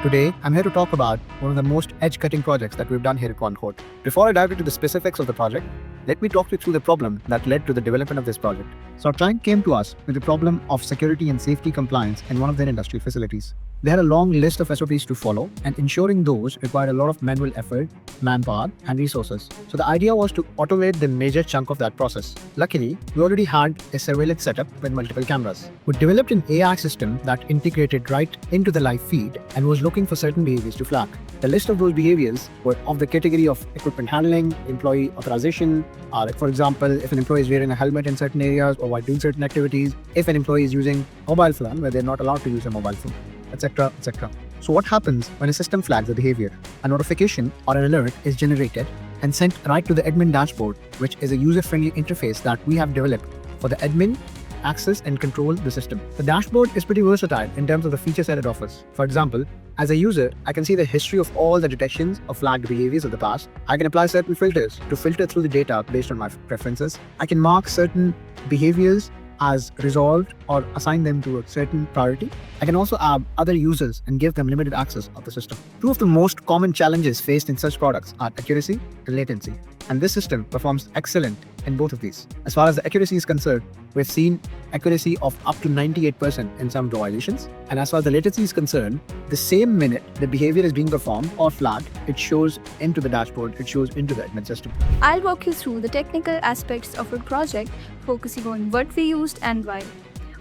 Today, I'm here to talk about one of the most edge-cutting projects that we've done here at Onekode. Before I dive into the specifics of the project, let me talk you through the problem that led to the development of this project. So our client came to us with the problem of security and safety compliance in one of their industrial facilities. They had a long list of SOPs to follow, and ensuring those required a lot of manual effort, manpower, and resources. So the idea was to automate the major chunk of that process. Luckily, we already had a surveillance setup with multiple cameras. We developed an AI system that integrated right into the live feed and was looking for certain behaviors to flag. The list of those behaviors were of the category of equipment handling, employee authorization, like for example, if an employee is wearing a helmet in certain areas or while doing certain activities, if an employee is using mobile phone where they're not allowed to use a mobile phone, etc., etc. So what happens when a system flags a behavior? A notification or an alert is generated and sent right to the admin dashboard, which is a user-friendly interface that we have developed for the admin access and control the system. The dashboard is pretty versatile in terms of the feature set it offers. For example, as a user, I can see the history of all the detections of flagged behaviors of the past. I can apply certain filters to filter through the data based on my preferences. I can mark certain behaviors as resolved or assign them to a certain priority. I can also add other users and give them limited access of the system. Two of the most common challenges faced in such products are accuracy and latency, and this system performs excellent in both of these. As far as the accuracy is concerned, we've seen accuracy of up to 98% in some violations. And as far as the latency is concerned, the same minute the behavior is being performed or flagged, it shows into the dashboard, it shows into the admin system. I'll walk you through the technical aspects of our project, focusing on what we used and why.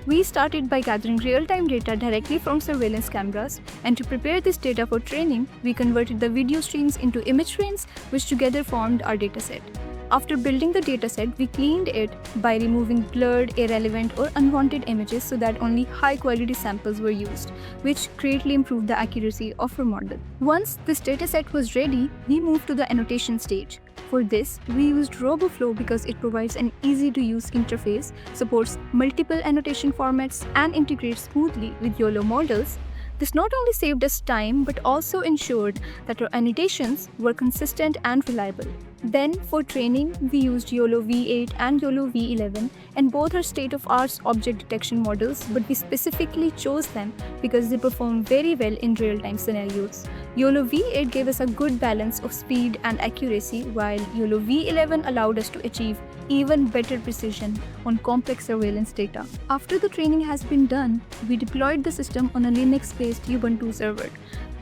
We started by gathering real-time data directly from surveillance cameras, and to prepare this data for training, we converted the video streams into image trains, which together formed our dataset. After building the dataset, we cleaned it by removing blurred, irrelevant, or unwanted images so that only high-quality samples were used, which greatly improved the accuracy of our model. Once this dataset was ready, we moved to the annotation stage. For this, we used RoboFlow because it provides an easy-to-use interface, supports multiple annotation formats, and integrates smoothly with YOLO models. This not only saved us time but also ensured that our annotations were consistent and reliable. Then, for training, we used YOLO V8 and YOLO V11, and both are state-of-the-art object detection models, but we specifically chose them because they perform very well in real-time scenarios. YOLO V8 gave us a good balance of speed and accuracy, while YOLO V11 allowed us to achieve even better precision on complex surveillance data. After the training has been done, we deployed the system on a Linux-based Ubuntu server.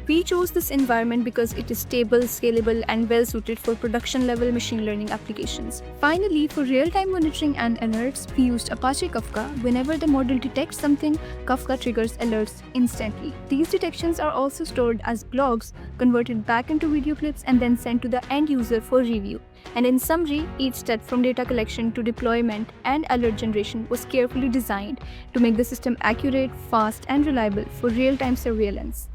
We chose this environment because it is stable, scalable, and well-suited for production-level machine learning applications. Finally, for real-time monitoring and alerts, we used Apache Kafka. Whenever the model detects something, Kafka triggers alerts instantly. These detections are also stored as blogs, converted back into video clips, and then sent to the end user for review. And in summary, each step from data collection to deployment and alert generation was carefully designed to make the system accurate, fast, and reliable for real-time surveillance.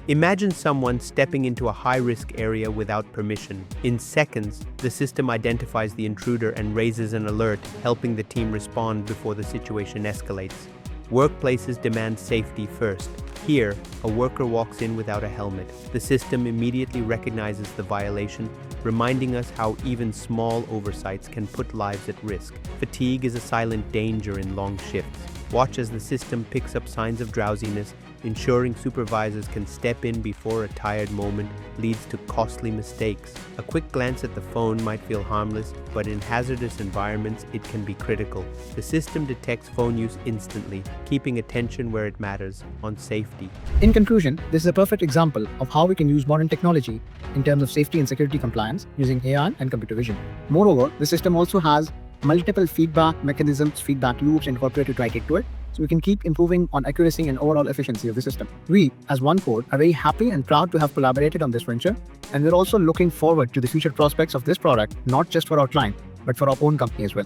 Imagine someone stepping into a high-risk area without permission. In seconds, the system identifies the intruder and raises an alert, helping the team respond before the situation escalates. Workplaces demand safety first. Here, a worker walks in without a helmet. The system immediately recognizes the violation, reminding us how even small oversights can put lives at risk. Fatigue is a silent danger in long shifts. Watch as the system picks up signs of drowsiness, ensuring supervisors can step in before a tired moment leads to costly mistakes. A quick glance at the phone might feel harmless, but in hazardous environments, it can be critical. The system detects phone use instantly, keeping attention where it matters, on safety. In conclusion, this is a perfect example of how we can use modern technology in terms of safety and security compliance using AI and computer vision. Moreover, the system also has multiple feedback mechanisms, feedback loops incorporated right into it, so we can keep improving on accuracy and overall efficiency of the system. We, as Onekode, are very happy and proud to have collaborated on this venture, and we're also looking forward to the future prospects of this product, not just for our client, but for our own company as well.